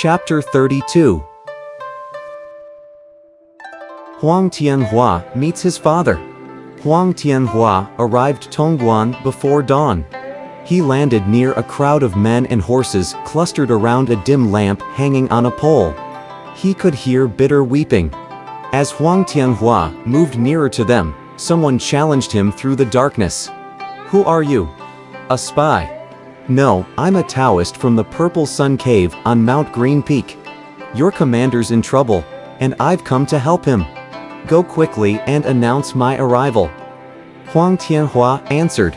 Chapter 32. Huang Tianhua meets his father. Huang Tianhua arrived Tongguan before dawn. He landed near a crowd of men and horses clustered around a dim lamp hanging on a pole. He could hear bitter weeping. As Huang Tianhua moved nearer to them, someone challenged him through the darkness. "Who are you?" "A spy." "No, I'm a Taoist from the Purple Sun Cave on Mount Green Peak. Your commander's in trouble, and I've come to help him. Go quickly and announce my arrival." Huang Tianhua answered.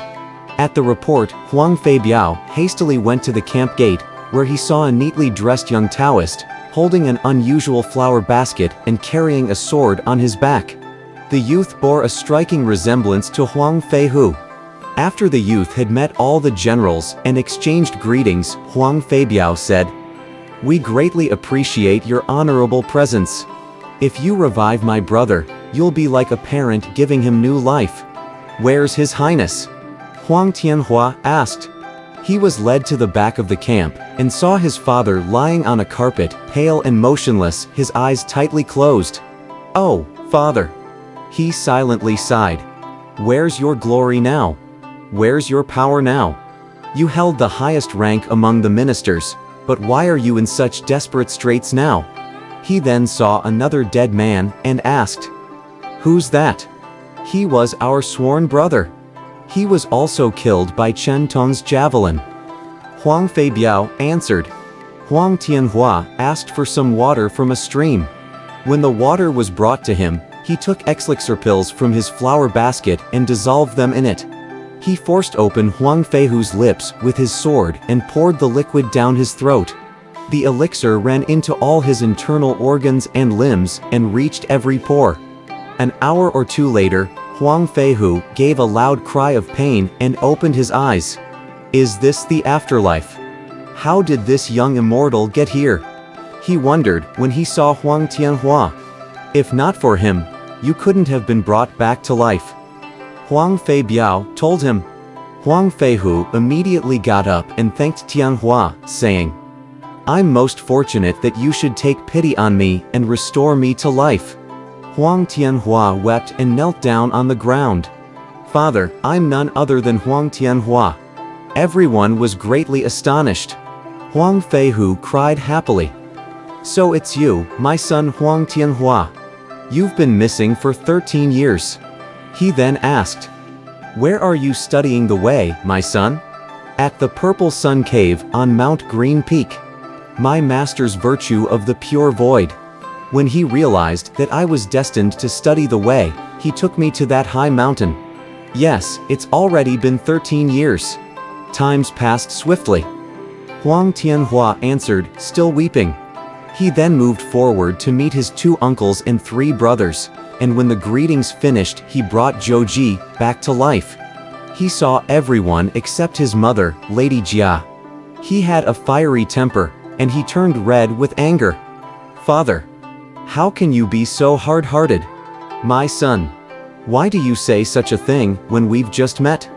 At the report, Huang Feibiao hastily went to the camp gate, where he saw a neatly dressed young Taoist, holding an unusual flower basket and carrying a sword on his back. The youth bore a striking resemblance to Huang Feihu. After the youth had met all the generals and exchanged greetings, Huang Feibiao said, "We greatly appreciate your honorable presence. If you revive my brother, you'll be like a parent giving him new life. Where's His Highness?" Huang Tianhua asked. He was led to the back of the camp and saw his father lying on a carpet, pale and motionless, his eyes tightly closed. "Oh, father." He silently sighed. "Where's your glory now? Where's your power now? You held the highest rank among the ministers, but why are you in such desperate straits now?" He then saw another dead man and asked, "Who's that?" "He was our sworn brother. He was also killed by Chen Tong's javelin." Huang Feibiao answered. Huang Tianhua asked for some water from a stream. When the water was brought to him, he took elixir pills from his flower basket and dissolved them in it. He forced open Huang Feihu's lips with his sword and poured the liquid down his throat. The elixir ran into all his internal organs and limbs and reached every pore. An hour or two later, Huang Feihu gave a loud cry of pain and opened his eyes. Is this the afterlife? How did this young immortal get here? He wondered when he saw Huang Tianhua. If not for him, you couldn't have been brought back to life. Huang Feibiao told him. Huang Feihu immediately got up and thanked Tianhua, saying, "I'm most fortunate that you should take pity on me and restore me to life." Huang Tianhua wept and knelt down on the ground. "Father, I'm none other than Huang Tianhua." Everyone was greatly astonished. Huang Feihu cried happily. "So it's you, my son Huang Tianhua. You've been missing for 13 years. He then asked, "Where are you studying the way, my son?" "At the Purple Sun Cave on Mount Green Peak. My master's virtue of the pure void. When he realized that I was destined to study the way, he took me to that high mountain." Yes, it's already been 13 years. Time's passed swiftly. Huang Tianhua answered, still weeping. He then moved forward to meet his 2 uncles and 3 brothers, and when the greetings finished, he brought Zhou back to life. He saw everyone except his mother, Lady Jia. He had a fiery temper, and he turned red with anger. "Father, how can you be so hard-hearted? My son, why do you say such a thing when we've just met?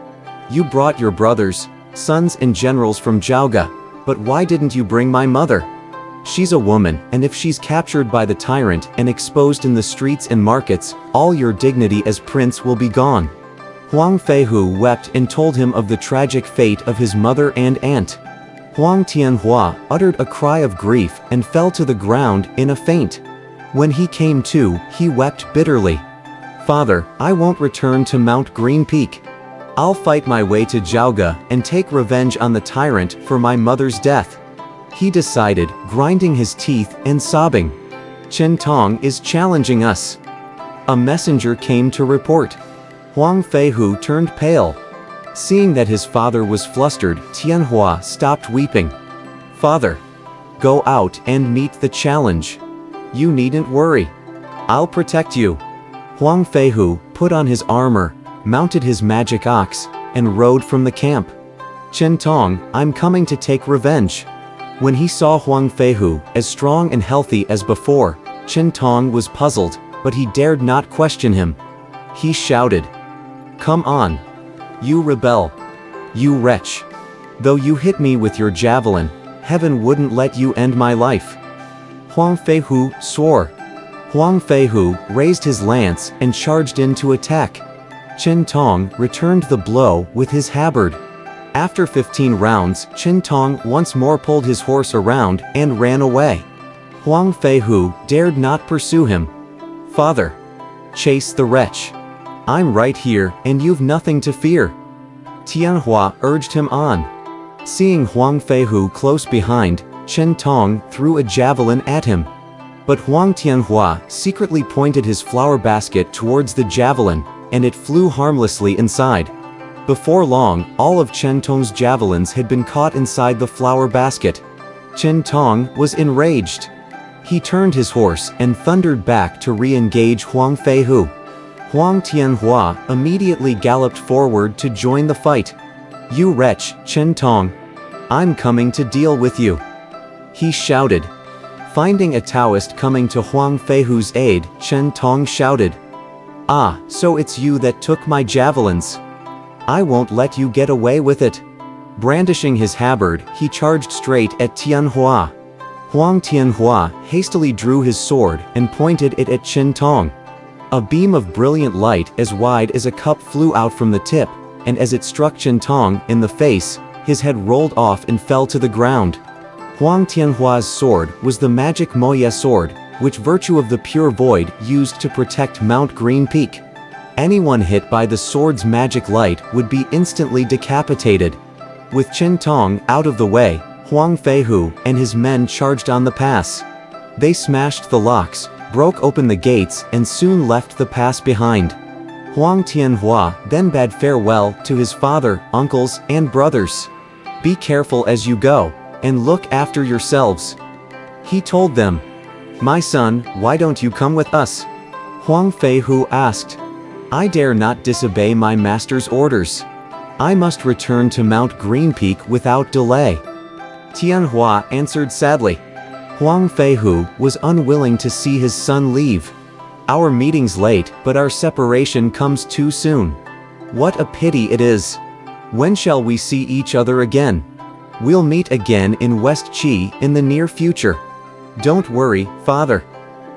You brought your brothers, sons and generals from Zhaoga, but why didn't you bring my mother? She's a woman, and if she's captured by the tyrant and exposed in the streets and markets, all your dignity as prince will be gone." Huang Feihu wept and told him of the tragic fate of his mother and aunt. Huang Tianhua uttered a cry of grief and fell to the ground in a faint. When he came to, he wept bitterly. "Father, I won't return to Mount Green Peak. I'll fight my way to Zhaoga and take revenge on the tyrant for my mother's death." He decided, grinding his teeth and sobbing. "Chen Tong is challenging us." A messenger came to report. Huang Feihu turned pale. Seeing that his father was flustered, Tianhua stopped weeping. "Father, go out and meet the challenge. You needn't worry. I'll protect you." Huang Feihu put on his armor, mounted his magic ox, and rode from the camp. "Chen Tong, I'm coming to take revenge." When he saw Huang Feihu, as strong and healthy as before, Chen Tong was puzzled, but he dared not question him. He shouted, "Come on! You rebel! You wretch! Though you hit me with your javelin, heaven wouldn't let you end my life." Huang Feihu swore. Huang Feihu raised his lance and charged in to attack. Chen Tong returned the blow with his halberd. After 15 rounds, Chen Tong once more pulled his horse around and ran away. Huang Feihu dared not pursue him. "Father, chase the wretch. I'm right here and you've nothing to fear." Tianhua urged him on. Seeing Huang Feihu close behind, Chen Tong threw a javelin at him. But Huang Tianhua secretly pointed his flower basket towards the javelin, and it flew harmlessly inside. Before long, all of Chen Tong's javelins had been caught inside the flower basket. Chen Tong was enraged. He turned his horse and thundered back to re-engage Huang Feihu. Huang Tianhua immediately galloped forward to join the fight. "You wretch, Chen Tong! I'm coming to deal with you," he shouted. Finding a Taoist coming to Huang Feihu's aid, Chen Tong shouted, "Ah, so it's you that took my javelins. I won't let you get away with it." Brandishing his halberd, he charged straight at Tianhua. Huang Tianhua hastily drew his sword and pointed it at Chen Tong. A beam of brilliant light as wide as a cup flew out from the tip, and as it struck Chen Tong in the face, his head rolled off and fell to the ground. Huang Tianhua's sword was the magic Moye sword, which virtue of the pure void used to protect Mount Green Peak. Anyone hit by the sword's magic light would be instantly decapitated. With Chen Tong out of the way, Huang Feihu and his men charged on the pass. They smashed the locks, broke open the gates, and soon left the pass behind. Huang Tianhua then bade farewell to his father, uncles, and brothers. "Be careful as you go, and look after yourselves," he told them. "My son, why don't you come with us?" Huang Feihu asked. "I dare not disobey my master's orders. I must return to Mount Green Peak without delay." Tianhua answered sadly. Huang Feihu was unwilling to see his son leave. "Our meeting's late, but our separation comes too soon. What a pity it is. When shall we see each other again? We'll meet again in West Qi in the near future. Don't worry, father."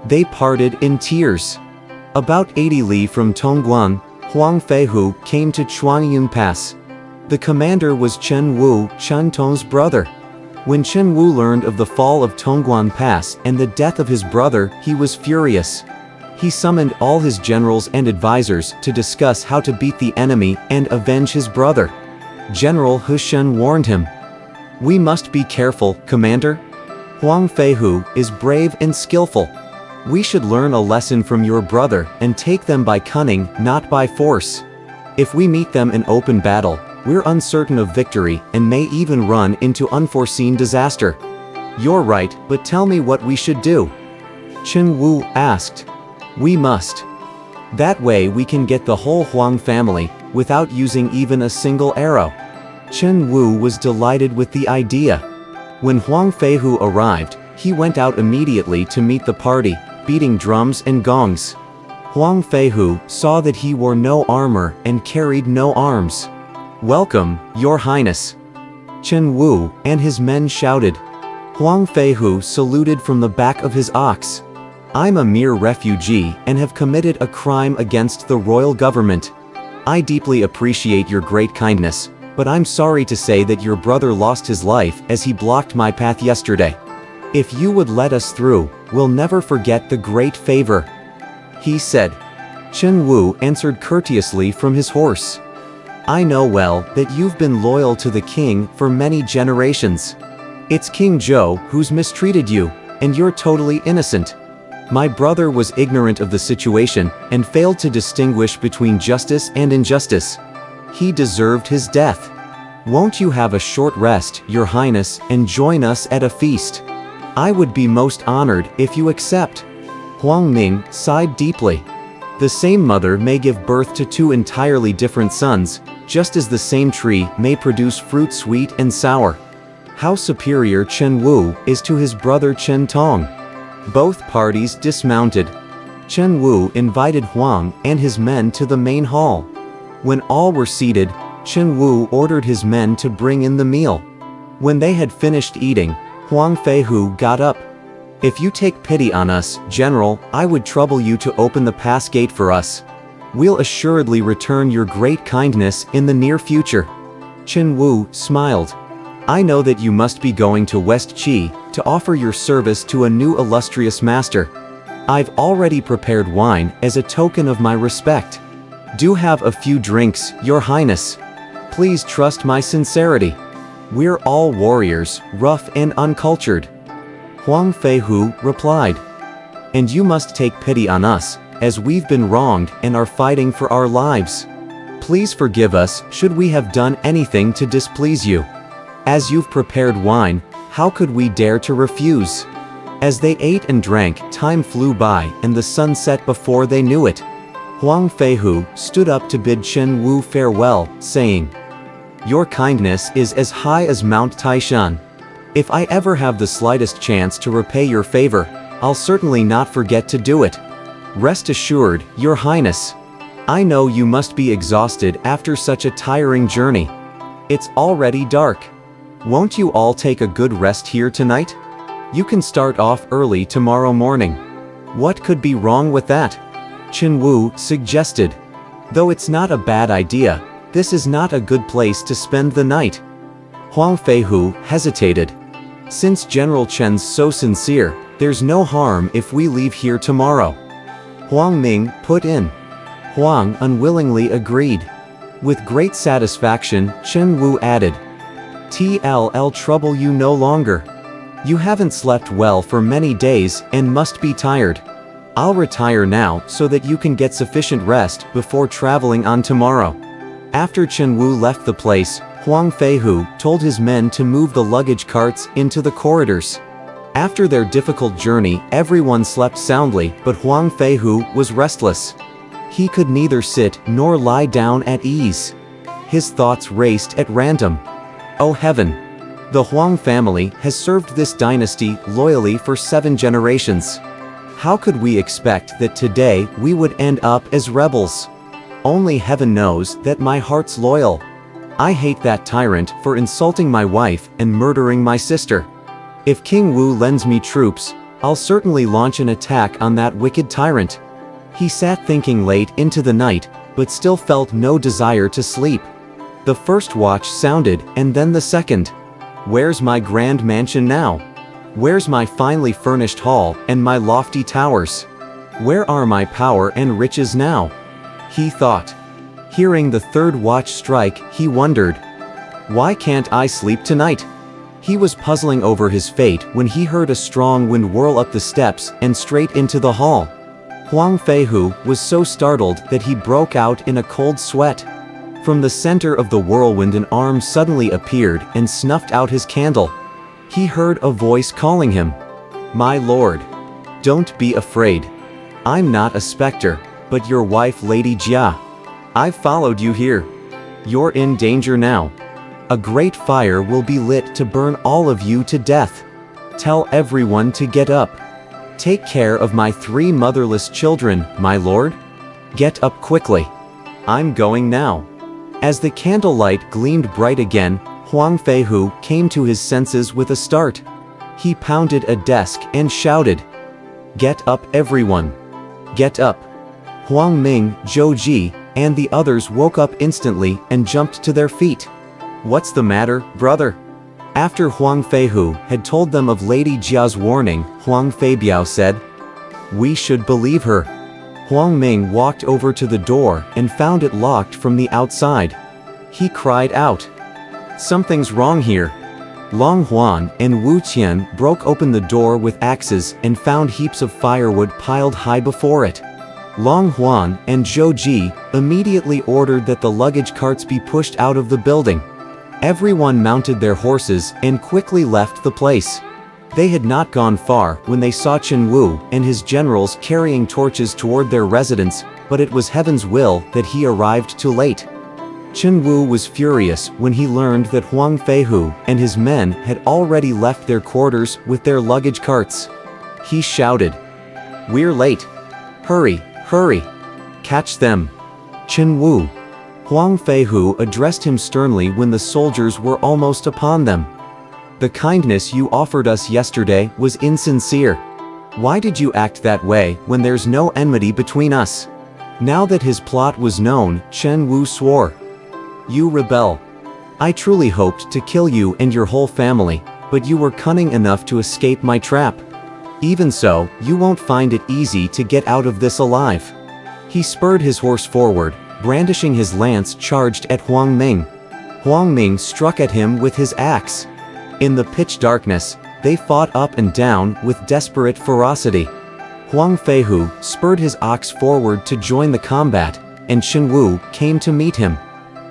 They parted in tears. About 80 li from Tongguan, Huang Feihu came to Chuanyun Pass. The commander was Chen Wu, Chen Tong's brother. When Chen Wu learned of the fall of Tongguan Pass and the death of his brother, he was furious. He summoned all his generals and advisors to discuss how to beat the enemy and avenge his brother. General Hu Shen warned him, "We must be careful, Commander. Huang Feihu is brave and skillful. We should learn a lesson from your brother and take them by cunning, not by force. If we meet them in open battle, we're uncertain of victory and may even run into unforeseen disaster." "You're right, but tell me what we should do," Chen Wu asked. "We must. That way we can get the whole Huang family, without using even a single arrow." Chen Wu was delighted with the idea. When Huang Feihu arrived, he went out immediately to meet the party, beating drums and gongs. Huang Feihu saw that he wore no armor and carried no arms. "Welcome, Your Highness," Chen Wu and his men shouted. Huang Feihu saluted from the back of his ox. "I'm a mere refugee and have committed a crime against the royal government. I deeply appreciate your great kindness, but I'm sorry to say that your brother lost his life as he blocked my path yesterday. If you would let us through, we'll never forget the great favor," he said. Chen Wu answered courteously from his horse. "I know well that you've been loyal to the king for many generations. It's King Zhou who's mistreated you, and you're totally innocent. My brother was ignorant of the situation and failed to distinguish between justice and injustice. He deserved his death. Won't you have a short rest, Your Highness, and join us at a feast? I would be most honored if you accept." Huang Ming sighed deeply. The same mother may give birth to two entirely different sons, just as the same tree may produce fruit sweet and sour. How superior Chen Wu is to his brother Chen Tong. Both parties dismounted. Chen Wu invited Huang and his men to the main hall. When all were seated, Chen Wu ordered his men to bring in the meal. When they had finished eating, Huang Feihu got up. "If you take pity on us, General, I would trouble you to open the pass gate for us. We'll assuredly return your great kindness in the near future." Chen Wu smiled. "I know that you must be going to West Qi to offer your service to a new illustrious master. I've already prepared wine as a token of my respect. Do have a few drinks, Your Highness. Please trust my sincerity. We're all warriors, rough and uncultured." Huang Feihu replied. "And you must take pity on us, as we've been wronged and are fighting for our lives. Please forgive us should we have done anything to displease you. As you've prepared wine, how could we dare to refuse?" As they ate and drank, time flew by and the sun set before they knew it. Huang Feihu stood up to bid Chen Wu farewell, saying, "Your kindness is as high as Mount Taishan. If I ever have the slightest chance to repay your favor, I'll certainly not forget to do it. Rest assured, Your Highness. I know you must be exhausted after such a tiring journey. It's already dark. Won't you all take a good rest here tonight? You can start off early tomorrow morning." "What could be wrong with that?" Chen Wu suggested. "Though it's not a bad idea, this is not a good place to spend the night." Huang Feihu hesitated. "Since General Chen's so sincere, there's no harm if we leave here tomorrow." Huang Ming put in. Huang unwillingly agreed. With great satisfaction, Chen Wu added, "Tll trouble you no longer. You haven't slept well for many days and must be tired. I'll retire now so that you can get sufficient rest before traveling on tomorrow." After Chen Wu left the place, Huang Feihu told his men to move the luggage carts into the corridors. After their difficult journey, everyone slept soundly, but Huang Feihu was restless. He could neither sit nor lie down at ease. His thoughts raced at random. "Oh heaven! The Huang family has served this dynasty loyally for 7 generations. How could we expect that today we would end up as rebels? Only heaven knows that my heart's loyal. I hate that tyrant for insulting my wife and murdering my sister. If King Wu lends me troops, I'll certainly launch an attack on that wicked tyrant." He sat thinking late into the night, but still felt no desire to sleep. The first watch sounded, and then the second. Where's my grand mansion now? Where's my finely furnished hall and my lofty towers? Where are my power and riches now? He thought. Hearing the third watch strike, he wondered, "Why can't I sleep tonight?" He was puzzling over his fate when he heard a strong wind whirl up the steps and straight into the hall. Huang Feihu was so startled that he broke out in a cold sweat. From the center of the whirlwind an arm suddenly appeared and snuffed out his candle. He heard a voice calling him. "My lord, don't be afraid. I'm not a specter, but your wife Lady Jia. I've followed you here. You're in danger now. A great fire will be lit to burn all of you to death. Tell everyone to get up. Take care of my 3 motherless children, my lord. Get up quickly. I'm going now." As the candlelight gleamed bright again, Huang Feihu came to his senses with a start. He pounded a desk and shouted, "Get up everyone! Get up!" Huang Ming, Zhou Ji, and the others woke up instantly and jumped to their feet. "What's the matter, brother?" After Huang Feihu had told them of Lady Jia's warning, Huang Feibiao said, "We should believe her." Huang Ming walked over to the door and found it locked from the outside. He cried out, "Something's wrong here." Long Huan and Wu Qian broke open the door with axes and found heaps of firewood piled high before it. Long Huan and Zhou Ji immediately ordered that the luggage carts be pushed out of the building. Everyone mounted their horses and quickly left the place. They had not gone far when they saw Chen Wu and his generals carrying torches toward their residence, but it was heaven's will that he arrived too late. Chen Wu was furious when he learned that Huang Feihu and his men had already left their quarters with their luggage carts. He shouted, "We're late! Hurry, hurry! Catch them!" Chen Wu. Huang Feihu addressed him sternly when the soldiers were almost upon them. The kindness you offered us yesterday was insincere. Why did you act that way when there's no enmity between us? Now that his plot was known, Chen Wu swore. You rebel. I truly hoped to kill you and your whole family, but you were cunning enough to escape my trap. Even so, you won't find it easy to get out of this alive. He spurred his horse forward, brandishing his lance charged at Huang Ming. Huang Ming struck at him with his axe. In the pitch darkness, they fought up and down with desperate ferocity. Huang Feihu spurred his ox forward to join the combat, and Shen Wu came to meet him.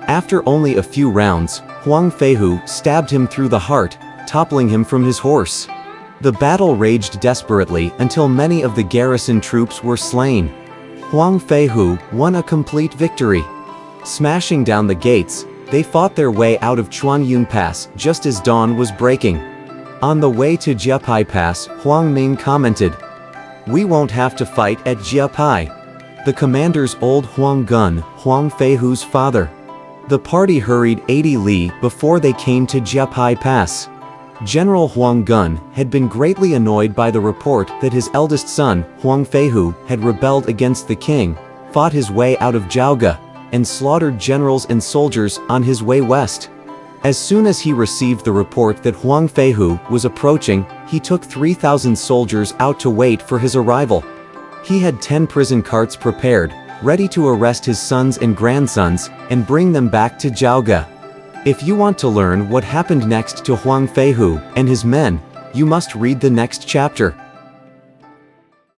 After only a few rounds, Huang Feihu stabbed him through the heart, toppling him from his horse. The battle raged desperately until many of the garrison troops were slain. Huang Feihu won a complete victory. Smashing down the gates, they fought their way out of Chuanyun Pass just as dawn was breaking. On the way to Jiapai Pass, Huang Ming commented, "We won't have to fight at Jiapai." The commander's old Huang Gun, Huang Feihu's father. The party hurried 80 li before they came to Jiapai Pass. General Huang Gun had been greatly annoyed by the report that his eldest son, Huang Feihu, had rebelled against the king, fought his way out of Jiaoge, and slaughtered generals and soldiers on his way west. As soon as he received the report that Huang Feihu was approaching, he took 3,000 soldiers out to wait for his arrival. He had 10 prison carts prepared, ready to arrest his sons and grandsons, and bring them back to Jiaoge. If you want to learn what happened next to Huang Feihu and his men, you must read the next chapter.